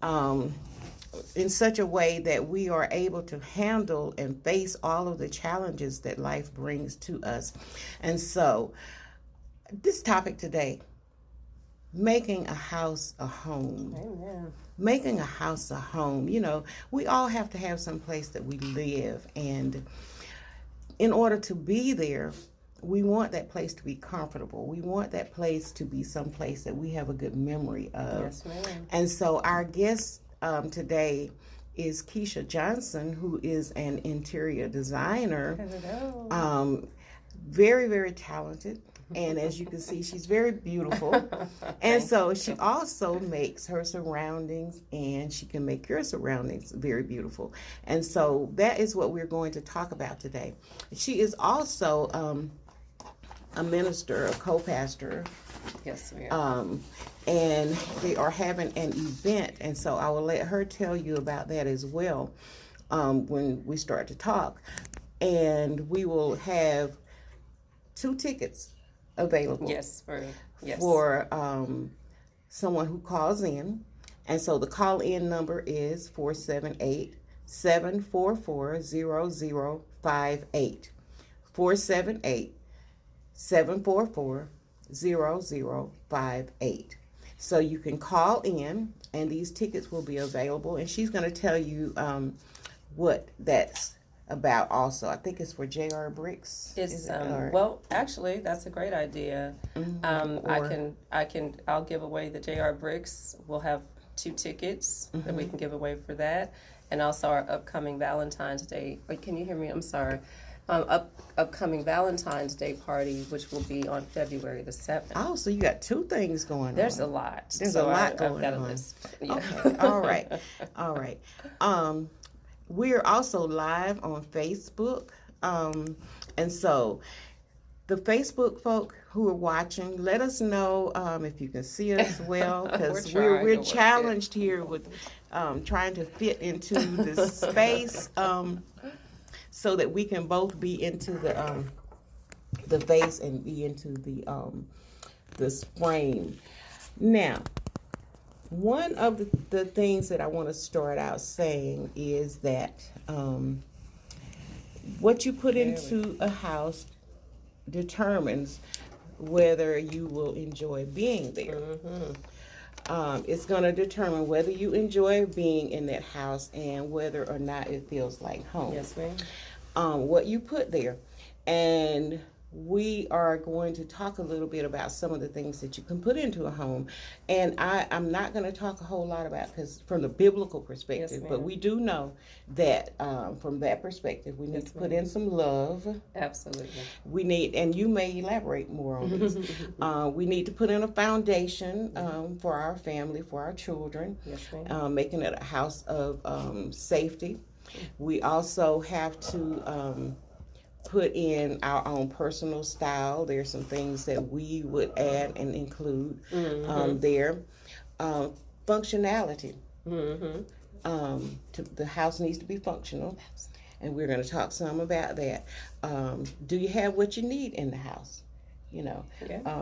um, in such a way that we are able to handle and face all of the challenges that life brings to us. And so, this topic today, making a house a home. Amen. Making a house a home. You know, we all have to have some place that we live, and in order to be there, we want that place to be comfortable. We want that place to be some place that we have a good memory of. Yes, ma'am. And so our guest today is Keisha Johnson, who is an interior designer. Hello. Very, very talented. And as you can see, she's very beautiful. And so she also makes her surroundings, and she can make your surroundings very beautiful. And so that is what we're going to talk about today. She is also a minister, a co-pastor. Yes, ma'am. And they are having an event. And so I will let her tell you about that as well when we start to talk. And we will have 2 tickets available. Yes, for someone who calls in. And so the call-in number is 478-744-0058. 478-744-0058. So you can call in, and these tickets will be available. And she's going to tell you what that's about also. I think it's for J.R. Bricks. It's well, actually, that's a great idea. I'll give away the J.R. Bricks. We'll have 2 tickets that we can give away for that, and also our upcoming Valentine's Day. Wait, can you hear me? I'm sorry. Upcoming Valentine's Day party, which will be on February the 7th. Oh, so you got 2 things going on. There's a lot. There's a lot going I've got on. A list. Yeah. Okay. All right. We're also live on Facebook. And so the Facebook folk who are watching, let us know if you can see us well, because we're challenged here with trying to fit into this space so that we can both be into the vase and be into the frame. Now, one of the things that I want to start out saying is that what you put into a house determines whether you will enjoy being there. It's going to determine whether you enjoy being in that house and whether or not it feels like home. Yes, ma'am. What you put there. And we are going to talk a little bit about some of the things that you can put into a home. And I'm not going to talk a whole lot about, because from the biblical perspective, but we do know that from that perspective, we need to put in some love. Absolutely. We need, and you may elaborate more on this, we need to put in a foundation for our family, for our children, making it a house of safety. We also have to put in our own personal style. There's some things that we would add and include there. Functionality. The house needs to be functional, and we're going to talk some about that. Do you have what you need in the house? You know,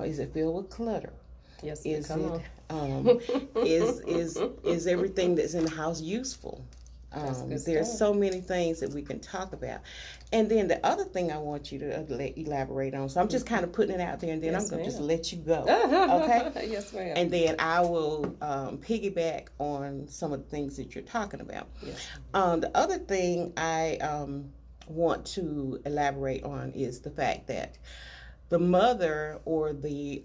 is it filled with clutter? Yes. Is everything that's in the house useful? There's so many things that we can talk about. And then the other thing I want you to elaborate on, so I'm just kind of putting it out there, and then I'm going to just let you go. Okay? Yes, ma'am. And then I will piggyback on some of the things that you're talking about. Yes. The other thing I want to elaborate on is the fact that the mother or the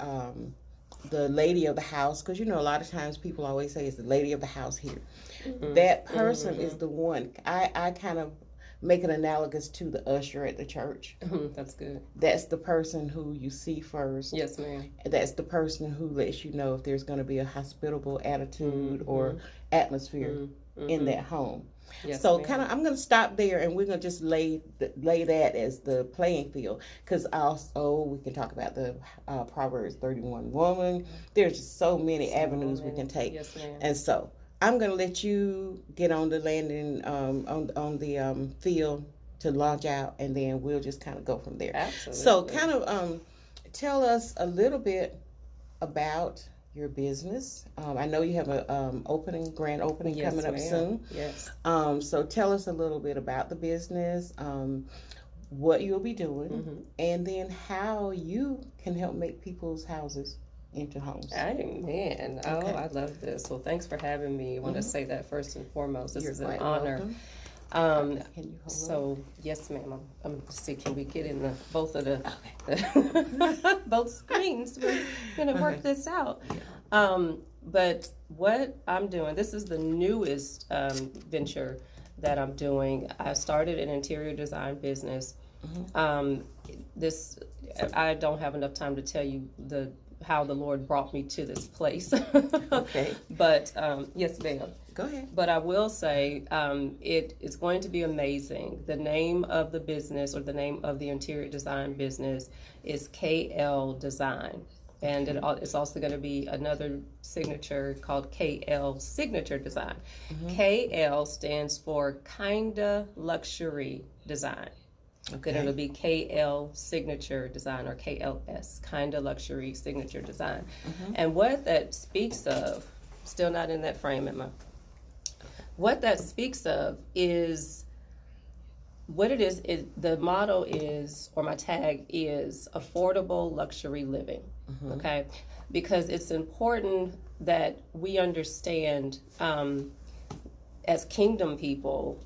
lady of the house, because you know a lot of times people always say it's the lady of the house here. That person is the one. I kind of make it analogous to the usher at the church. That's good. That's the person who you see first. Yes, ma'am. That's the person who lets you know if there's going to be a hospitable attitude or atmosphere in that home. Yes, so kind of, I'm going to stop there, and we're going to just lay that as the playing field, because also we can talk about the Proverbs 31 woman. There's just so many avenues we can take. Yes, ma'am. And so I'm going to let you get on the landing on the field to launch out, and then we'll just kind of go from there. Absolutely. So kind of tell us a little bit about your business. I know you have a grand opening Yes, coming up ma'am. soon. Yes. So tell us a little bit about the business, what you'll be doing, Mm-hmm. and then how you can help make people's houses into homes. Amen. Oh, Okay. I love this. Well, thanks for having me. I want to say that first and foremost. This You're is an quite honor. welcome. Um, Can you hold on? so yes, ma'am. I'm see. Can we get in the both of the Okay. both screens? We're gonna work this out. Yeah. But what I'm doing, this is the newest venture that I'm doing. I started an interior design business. This I don't have enough time to tell you how the Lord brought me to this place. Okay. But yes, ma'am. Go ahead. But I will say it is going to be amazing. The name of the business, or the name of the interior design business, is KL Design. And it's also going to be another signature called KL Signature Design. KL stands for Kinda Luxury Design. Okay. Then it'll be KL Signature Design, or KLS, Kinda Luxury Signature Design. And what that speaks of, still not in that frame, am I? What that speaks of is, what it is the motto is, or my tag is, affordable luxury living. Okay? Because it's important that we understand, as kingdom people,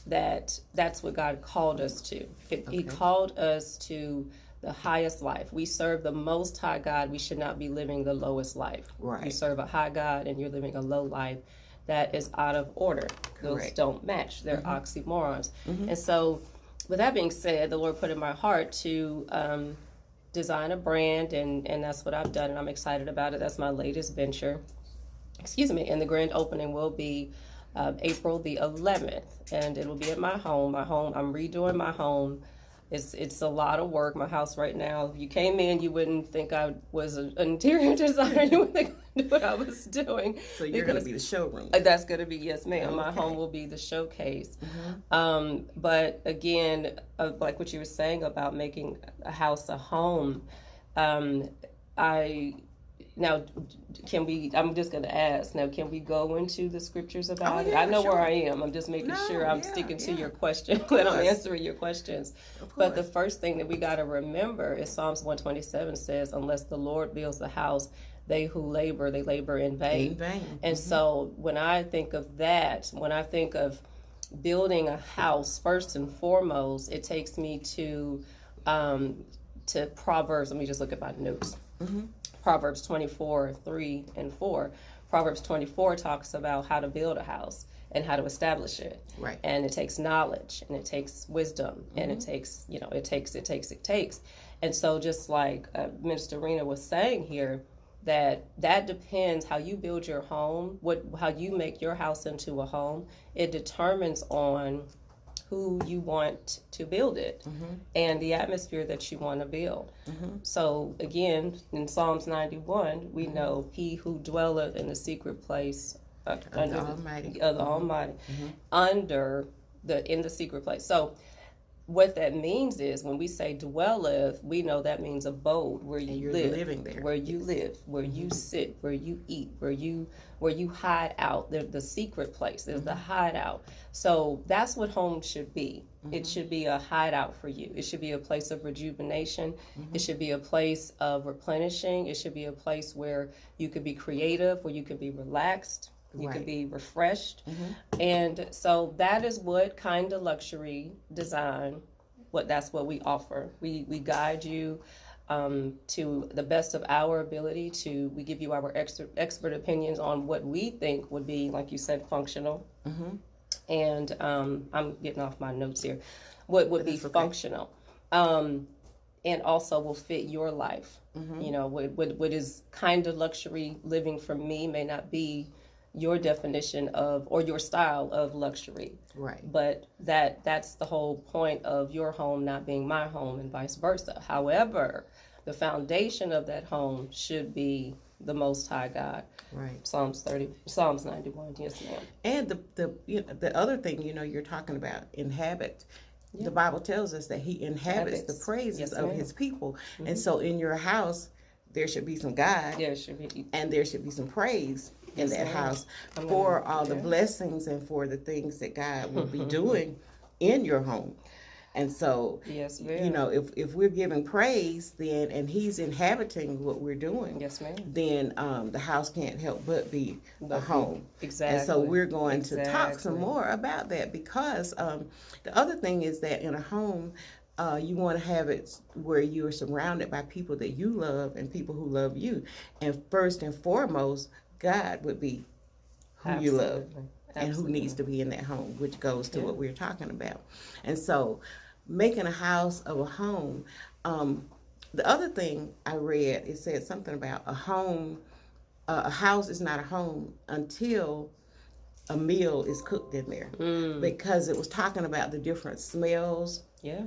that that's what God called us to. He called us to the highest life. We serve the most high God. We should not be living the lowest life. Right. You serve a high God and you're living a low life. That is out of order. Those don't match. They're oxymorons. And so, with that being said, the Lord put in my heart to design a brand, and that's what I've done, and I'm excited about it. That's my latest venture. Excuse me. And the grand opening will be April the 11th, and it'll be at my home. I'm redoing my home. It's a lot of work. My house right now, if you came in, you wouldn't think I was an interior designer. You wouldn't think I knew what I was doing. So you're going to be the showroom. That's going to be, yes, ma'am. Okay. My home will be the showcase. But again, like what you were saying about making a house a home, now, I'm just going to ask, now, can we go into the scriptures about it? I know where I am. I'm just making sure I'm sticking to your question, that I'm answering your questions. But the first thing that we got to remember is Psalms 127 says, unless the Lord builds the house, they who labor, they labor in vain. And so when I think of that, when I think of building a house, first and foremost, it takes me to Proverbs. Let me just look at my notes. Proverbs 24, 3 and 4. Proverbs 24 talks about how to build a house and how to establish it. Right. And it takes knowledge, and it takes wisdom, and it takes, it takes. And so just like Minister Rena was saying here, that depends how you build your home, how you make your house into a home. It determines on who you want to build it and the atmosphere that you want to build. So again, in Psalms 91, we know he who dwelleth in the secret place under the Almighty, in the secret place. So what that means is, when we say dwelleth, we know that means abode, where you live, living there. where you live, where you sit, where you eat, where you hide out. The secret place, there's the hideout. So that's what home should be. It should be a hideout for you. It should be a place of rejuvenation. It should be a place of replenishing. It should be a place where you could be creative, where you could be relaxed. You could be refreshed. And so that is what Kinda Luxury Design, that's what we offer. We guide you to the best of our ability. We give you our expert opinions on what we think would be, like you said, functional. And I'm getting off my notes here. What would be functional. And also will fit your life. What is Kinda Luxury living for me may not be your definition of, or your style of luxury. Right. But that's the whole point of your home not being my home, and vice versa. However, the foundation of that home should be the Most High God. Right. Psalms 91. Yes, ma'am. And the other thing, you're talking about inhabit. Yeah. The Bible tells us that he inhabits the praises of his people. And so in your house, there should be some God, Yeah, it should be. and there should be some praise in Yes, that ma'am. house I'm for gonna- all the yeah. blessings and for the things that God will be doing in your home. And so, Yes, you ma'am. know, if we're giving praise, then, and He's inhabiting what we're doing, Yes, ma'am. then the house can't help but be a home. Exactly. And so we're going to talk some Exactly. more about that, because the other thing is that in a home, you want to have it where you are surrounded by people that you love and people who love you. And first and foremost, God would be who you love Absolutely. and who needs to be in that home, which goes to what we're talking about. And so making a house of a home. The other thing I read, it said something about a home, a house is not a home until a meal is cooked in there, because it was talking about the different smells Yeah.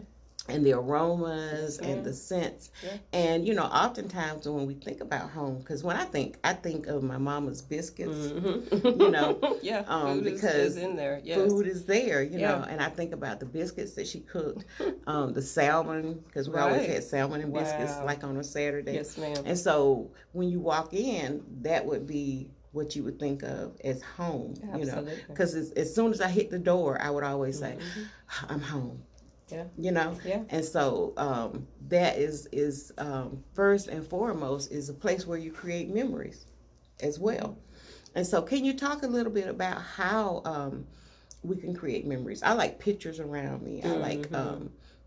and the aromas Yes, and ma'am. the scents. Yeah. And you know, oftentimes when we think about home, because when I think of my mama's biscuits, Mm-hmm. you know, yeah. Food because is in there. Yes. food is there, you know, Yeah. and I think about the biscuits that she cooked, the salmon, because we always Right. had salmon and biscuits Wow. like on a Saturday. Yes, ma'am. And so when you walk in, that would be what you would think of as home, you know, Absolutely. because as soon as I hit the door, I would always say, I'm home. Yeah. You know, Yeah. and so that is first and foremost is a place where you create memories as well. And so, can you talk a little bit about how we can create memories? I like pictures around me. I like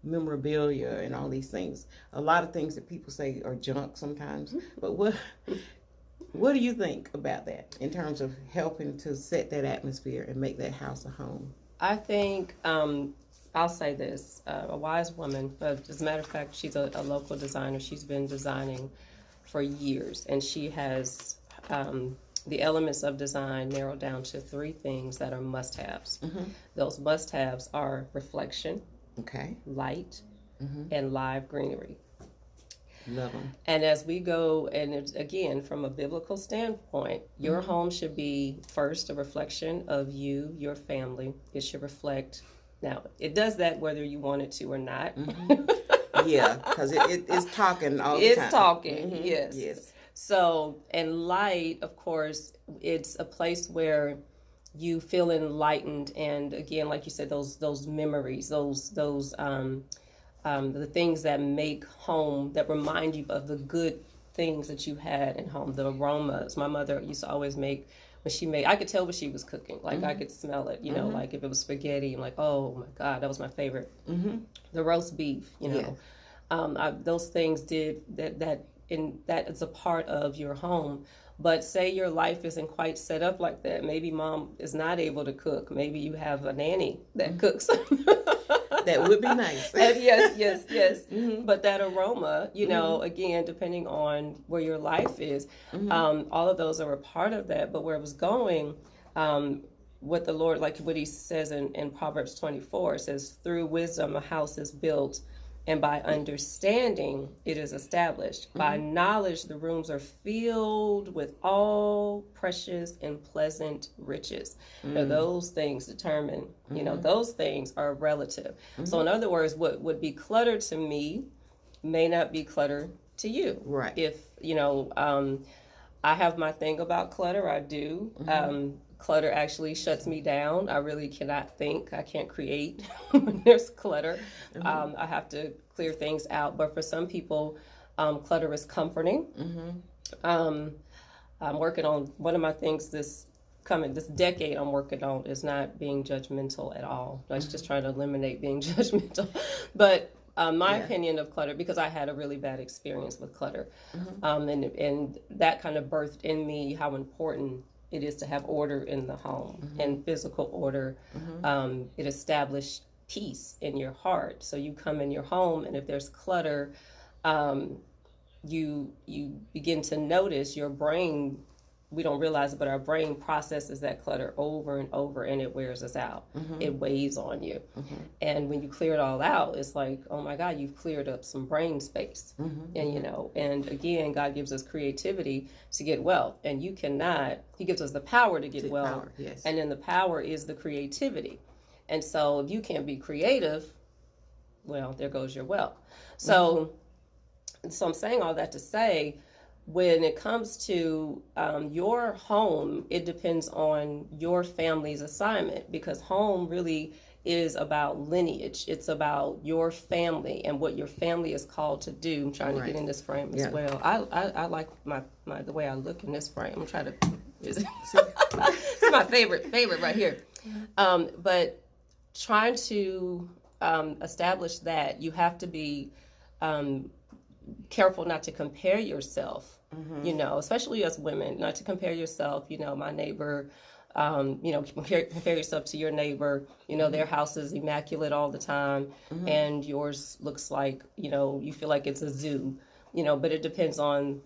memorabilia and all these things. A lot of things that people say are junk sometimes. But what do you think about that in terms of helping to set that atmosphere and make that house a home? I think I'll say this: a wise woman. As a matter of fact, she's a local designer. She's been designing for years, and she has the elements of design narrowed down to 3 things that are must-haves. Those must-haves are reflection, Okay, light, and live greenery. love them. And as we go, and it's, again, from a biblical standpoint, your home should be first a reflection of you, your family. It should reflect. Now, it does that whether you want it to or not. Yeah, because it's talking all the time. It's talking, yes. Yes. So, and light, of course, it's a place where you feel enlightened, and again, like you said, those memories, those the things that make home, that remind you of the good things that you had in home, the aromas. My mother used to always make, when she made, I could tell what she was cooking. Like I could smell it, you know, like if it was spaghetti, I'm like, oh my God, that was my favorite. The roast beef, you know, those things did that is a part of your home. But say your life isn't quite set up like that. Maybe mom is not able to cook. Maybe you have a nanny that cooks. That would be nice. And yes. But that aroma, you know, again, depending on where your life is, all of those are a part of that. But where it was going, what the Lord, like what he says in Proverbs 24, says, through wisdom a house is built, and by understanding it is established. By knowledge the rooms are filled with all precious and pleasant riches. Now those things determine, you know, those things are relative. So in other words, what would be cluttered to me may not be cluttered to you. Right. If, you know, I have my thing about clutter, I do. Clutter actually shuts me down. I really cannot think. I can't create when there's clutter. I have to clear things out. But for some people, clutter is comforting. I'm working on one of my things this decade. I'm working on is not being judgmental at all. I was just trying to eliminate being judgmental. But my opinion of clutter, because I had a really bad experience with clutter, and that kind of birthed in me how important it is to have order in the home and physical order. It established peace in your heart. So you come in your home, and if there's clutter, you begin to notice your brain. We don't realize it, but our brain processes that clutter over and over, and it wears us out. It weighs on you. And when you clear it all out, it's like, oh my God, you've cleared up some brain space. And, you know, and again, God gives us creativity to get wealth. And you cannot, he gives us the power to get wealth. Power, yes. And then the power is the creativity. And so if you can't be creative, well, there goes your wealth. So I'm saying all that to say, when it comes to your home, it depends on your family's assignment, because home really is about lineage. It's about your family and what your family is called to do. I'm trying to get in this frame as well. I like my the way I look in this frame. I'm trying to. It's my favorite right here. But trying to establish that, you have to be careful not to compare yourself, especially as women, not to compare yourself, my neighbor, compare yourself to your neighbor, their house is immaculate all the time, and yours looks like, you feel like it's a zoo, but it depends on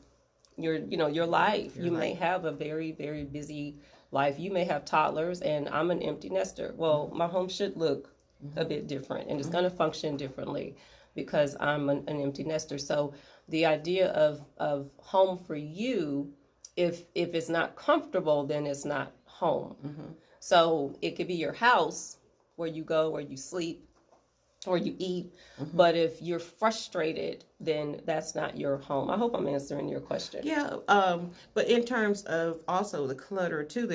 your life. You may have a very, very busy life. You may have toddlers, and I'm an empty nester. Well, my home should look a bit different, and it's going to function differently, because I'm an empty nester. So the idea of home for you, if it's not comfortable, then it's not home. So it could be your house where you go, where you sleep, or you eat. But if you're frustrated, then that's not your home. I hope I'm answering your question. Yeah, but in terms of also the clutter too,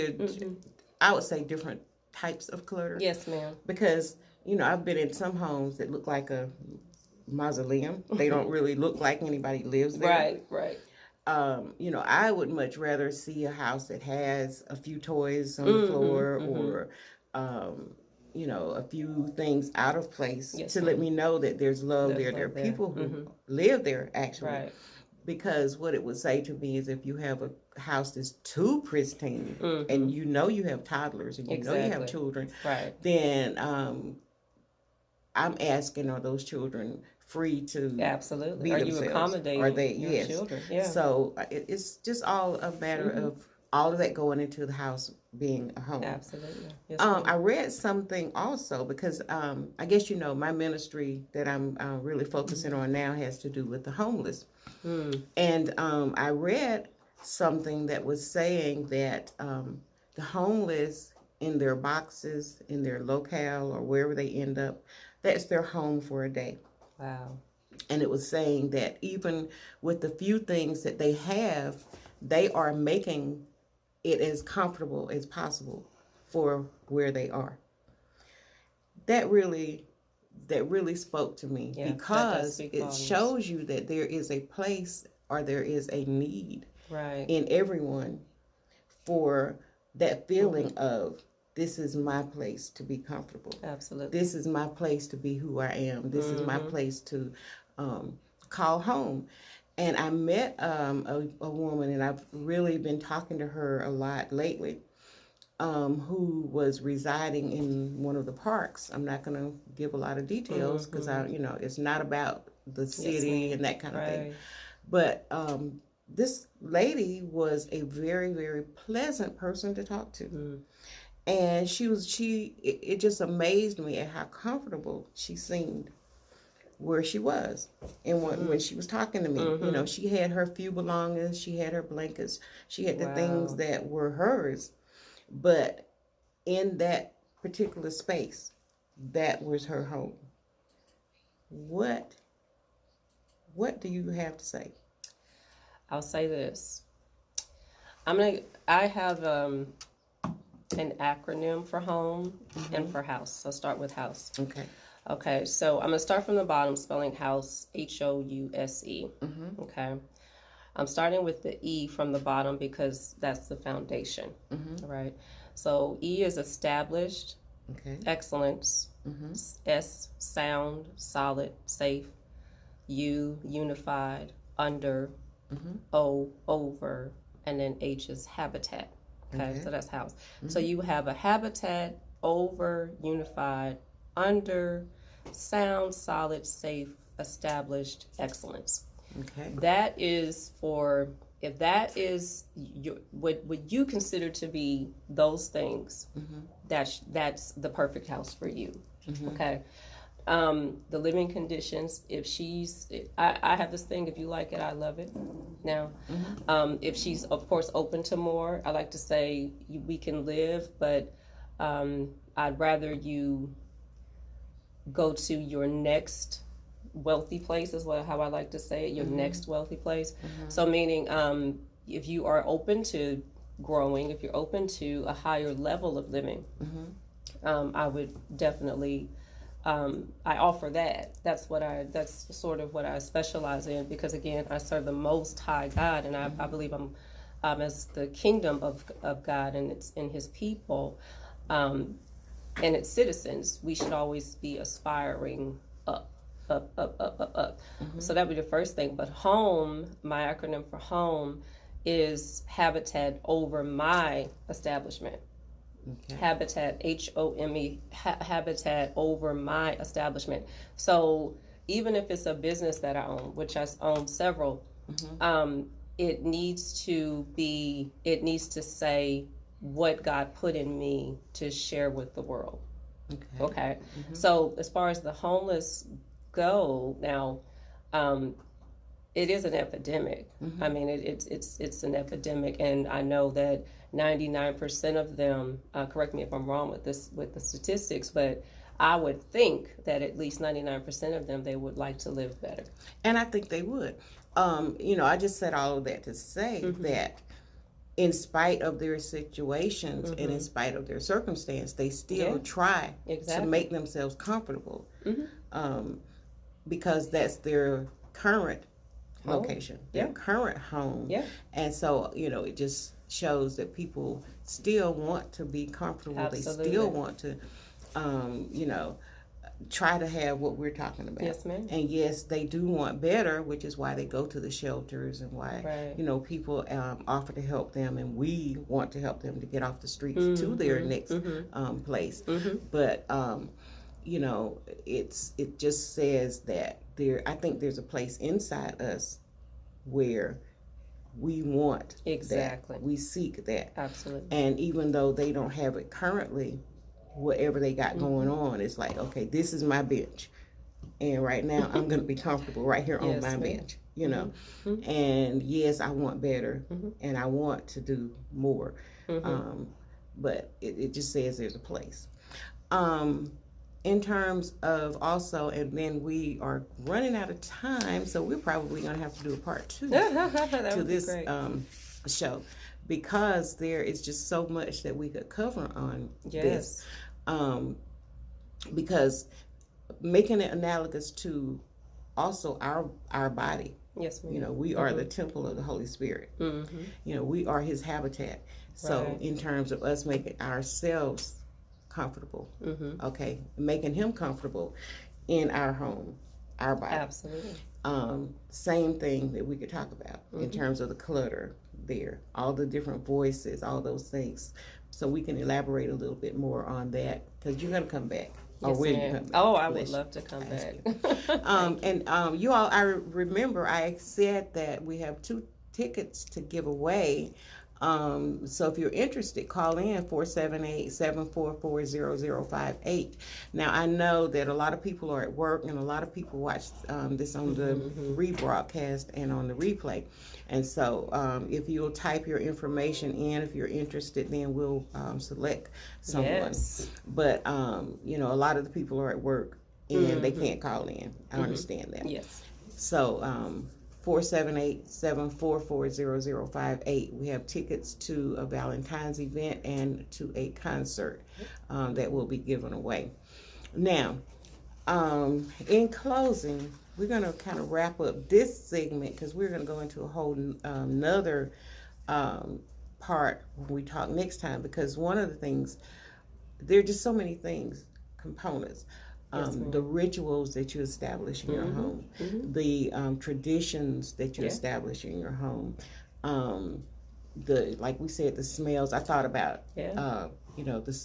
I would say different types of clutter. Yes, ma'am. Because, I've been in some homes that look like a mausoleum. They don't really look like anybody lives there. Right. I would much rather see a house that has a few toys on the floor, or a few things out of place, to let me know that there's love there. There are people who live there, actually. Right. Because what it would say to me is, if you have a house that's too pristine, and you have toddlers, and you have children, then I'm asking, are those children free to absolutely be are themselves? You accommodating are they your children? Yeah. So it's just all a matter of all of that going into the house being a home. Absolutely. Yes, I read something also, because I guess my ministry that I'm really focusing on now has to do with the homeless. And I read something that was saying that the homeless, in their boxes, in their locale, or wherever they end up, that's their home for a day. Wow. And it was saying that even with the few things that they have, they are making it as comfortable as possible for where they are. That really spoke to me, because it shows you that there is a place, or there is a need in everyone for that feeling of, this is my place to be comfortable. Absolutely. This is my place to be who I am. This is my place to call home. And I met a woman, and I've really been talking to her a lot lately, who was residing in one of the parks. I'm not going to give a lot of details, because it's not about the city and that kind of thing. But this lady was a very, very pleasant person to talk to. And it just amazed me at how comfortable she seemed where she was. And when she was talking to me, she had her few belongings, she had her blankets, she had the things that were hers. But in that particular space, that was her home. What do you have to say? I'll say this. I have an acronym for home and for house. I'll start with house. Okay, so I'm going to start from the bottom, spelling house, House. Okay. I'm starting with the E from the bottom, because that's the foundation. Right. So E is established, excellence, S, sound, solid, safe, U, unified, under, O, over, and then H is habitat. Okay, so that's house. So you have a habitat, over, unified, under, sound, solid, safe, established, excellence. That is for, if that is what you consider to be those things, that's the perfect house for you. Okay. The living conditions, if I have this thing, if you like it, I love it. Now, if she's, of course, open to more, I like to say we can live, but I'd rather you go to your next wealthy place is how I like to say it, your next wealthy place. Mm-hmm. So meaning, if you are open to growing, if you're open to a higher level of living, I would definitely, I offer that. That's sort of what I specialize in, because again, I serve the Most High God, and I believe I'm, as the kingdom of God, and it's in His people, and its citizens. We should always be aspiring up, up, up, up, up, up. So that would be the first thing. But home, my acronym for home, is habitat over my establishment. Okay. Habitat, HOME, habitat over my establishment. So even if it's a business that I own, which I own several, it needs to say what God put in me to share with the world. Okay. So as far as the homeless go now, it is an epidemic. I mean, it's an epidemic, and I know that 99% of them. Correct me if I'm wrong with the statistics, but I would think that at least 99% of them, they would like to live better. And I think they would. I just said all of that to say that in spite of their situations and in spite of their circumstance, they still try to make themselves comfortable, because that's their current location, their current home. And so, it just shows that people still want to be comfortable. Absolutely. They still want to, try to have what we're talking about. Yes, ma'am. And yes, they do want better, which is why they go to the shelters and why, people offer to help them, and we want to help them to get off the streets to their next place. But, it just says that I think there's a place inside us where we want that. We seek that. Absolutely. And even though they don't have it currently, whatever they got going on, it's like, okay, this is my bench, and right now I'm going to be comfortable right here on my bench, and yes, I want better, and I want to do more, but it just says there's a place. In terms of also, and then we are running out of time, so we're probably going to have to do a part 2 to this show, because there is just so much that we could cover on this. Because making it analogous to also our body. Yes, ma'am. We are the temple of the Holy Spirit. We are His habitat. So in terms of us making ourselves comfortable, okay, making Him comfortable in our home, our body. Absolutely. Same thing that we could talk about in terms of the clutter there, all the different voices, all those things. So we can elaborate a little bit more on that, because you're going to come back. Yes, will you come back? Oh, I would love to come back. You all, I remember I said that we have 2 tickets to give away. So if you're interested, call in 478-744-0058. Now, I know that a lot of people are at work, and a lot of people watch this on the rebroadcast and on the replay. And so if you'll type your information in, if you're interested, then we'll select someone. Yes. But, a lot of the people are at work, and they can't call in. I understand that. Yes. So 478-744-0058. We have tickets to a Valentine's event and to a concert that will be given away. Now, in closing, we're going to kind of wrap up this segment, because we're going to go into a whole another part when we talk next time, because one of the things, there are just so many things, components. The rituals that you establish in your home, the traditions that you establish in your home, like we said, the smells. I thought about,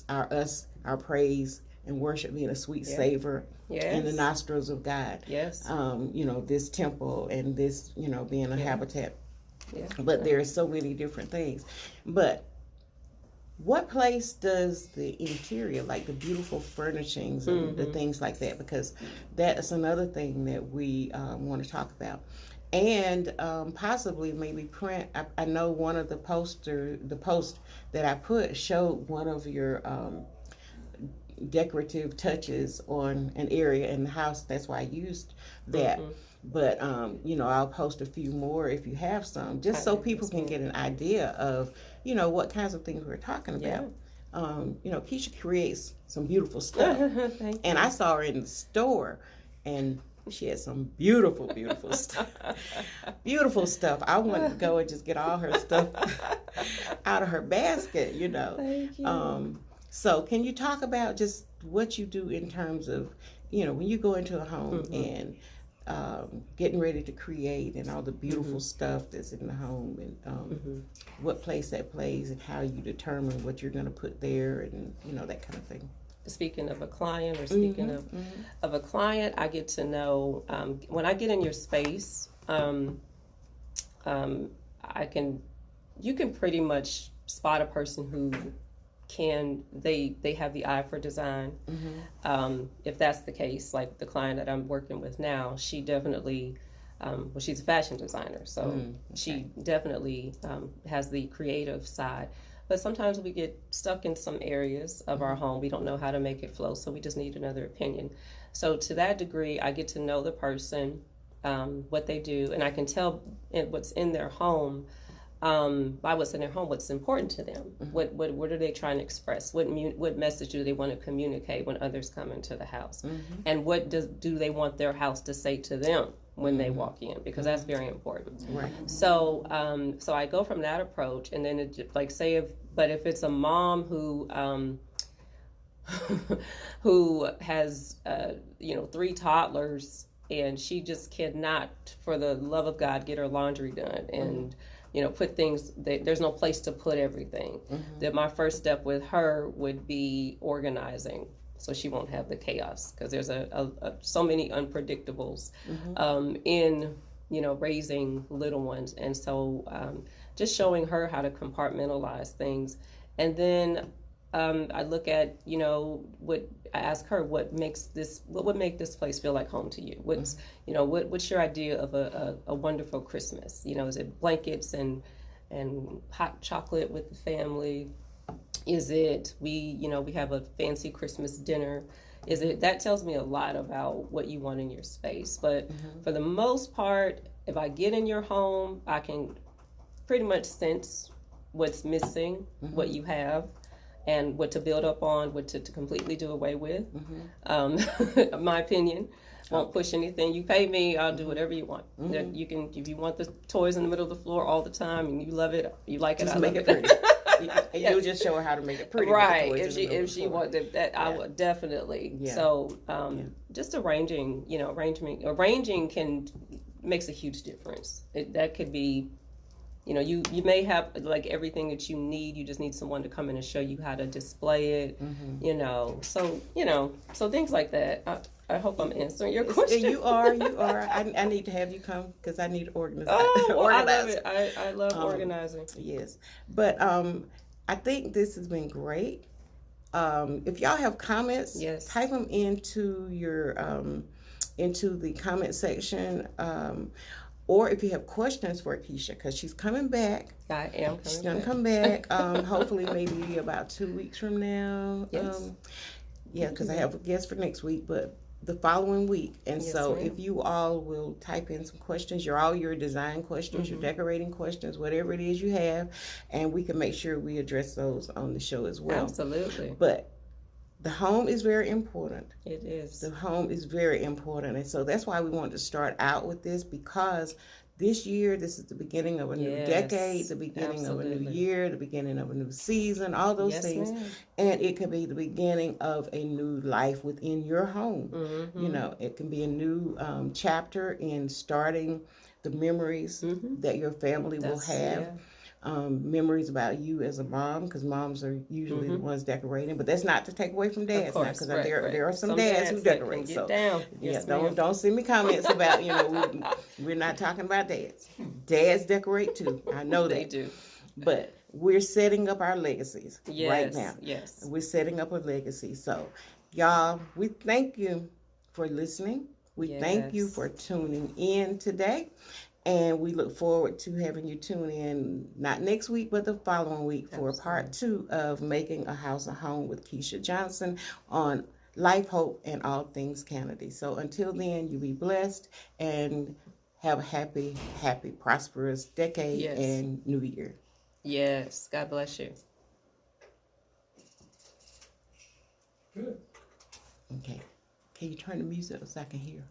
our praise and worship being a sweet savor in the nostrils of God. Yes. This temple and this, being a habitat. Yeah. But there are so many different things. But what place does the interior, like the beautiful furnishings and the things like that, because that is another thing that we want to talk about. And possibly maybe print. I know one of the post that I put showed one of your decorative touches on an area in the house. That's why I used that. Mhm. But I'll post a few more if you have some, just so people can get an idea of what kinds of things we're talking about. Keisha creates some beautiful stuff. Thank And you. I saw her in the store, and she had some beautiful, beautiful stuff. Beautiful stuff. I wanted to go and just get all her stuff out of her basket. Thank you. So can you talk about just what you do in terms of, when you go into a home and getting ready to create and all the beautiful stuff that's in the home, and what place that plays and how you determine what you're going to put there, and that kind of thing. Speaking of a client, or speaking of a client, I get to know when I get in your space. You can pretty much spot a person who they have the eye for design. If that's the case, like the client that I'm working with now, she definitely, she's a fashion designer, so she definitely has the creative side. But sometimes we get stuck in some areas of our home. We don't know how to make it flow, so we just need another opinion. So to that degree, I get to know the person, what they do, and I can tell what's in their home, by what's in their home, what's important to them. What are they trying to express? What message do they want to communicate when others come into the house? And what do they want their house to say to them when they walk in? Because that's very important. Right. So I go from that approach, and then if it's a mom who who has 3 toddlers, and she just cannot, for the love of God, get her laundry done, and put things, there's no place to put everything. That my first step with her would be organizing, so she won't have the chaos, because there's so many unpredictables in raising little ones. And so just showing her how to compartmentalize things. And then I look at I ask her what would make this place feel like home to you. What's your idea of a wonderful Christmas? Is it blankets and hot chocolate with the family? Is it we have a fancy Christmas dinner? Is it that tells me a lot about what you want in your space. But for the most part, if I get in your home, I can pretty much sense what's missing, what you have, and what to build up on, what to completely do away with. My opinion. Won't push anything. You pay me, I'll do whatever you want. You can, if you want the toys in the middle of the floor all the time and you love it, you like it, just I make love it pretty. You'll just show her how to make it pretty. Right. If she wanted that, I would definitely. Yeah. So just arranging makes a huge difference. That could be, you may have like everything that you need. You just need someone to come in and show you how to display it. So things like that. I hope I'm answering your question. You are. I need to have you come because I need to organize. I love it. I love organizing. Yes, but I think this has been great. If y'all have comments, type them into your into the comment section. Or if you have questions for Keisha, because she's coming back. I am coming She's going to come back, hopefully maybe about 2 weeks from now. Yes. Because I have a guest for next week, but the following week. And so ma'am. if you all will type in some questions, your design questions, your decorating questions, whatever it is you have, and we can make sure we address those on the show as well. Absolutely. But the home is very important. It is. The home is very important. And so that's why we wanted to start out with this, because this year, this is the beginning of a new decade, the beginning of a new year, the beginning of a new season, all those things. Ma'am. And it could be the beginning of a new life within your home. It can be a new chapter in starting the memories that your family will have. Yeah. Memories about you as a mom, because moms are usually the ones decorating, but that's not to take away from dads now, because there are some dads who decorate. So don't send me comments about we're not talking about dads. Dads decorate too. I know They that. do. But we're setting up our legacies right now. Yes. We're setting up a legacy. So y'all, we thank you for listening. We thank you for tuning in today. And we look forward to having you tune in, not next week, but the following week for part 2 of Making a House a Home with Keisha Johnson on Life, Hope, and All Things Canady. So until then, you be blessed and have a happy, prosperous decade and new year. Yes. God bless you. Good. Okay. Can you turn the music up so I can hear?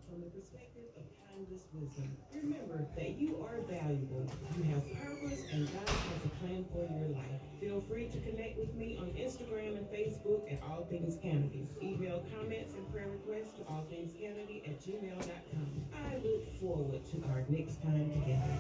From the perspective of timeless wisdom, remember that you are valuable, you have purpose, and God has a plan for your life. Feel free to connect with me on Instagram and Facebook at All Things Canady. Email comments and prayer requests to allthingscanady@gmail.com. I look forward to our next time together.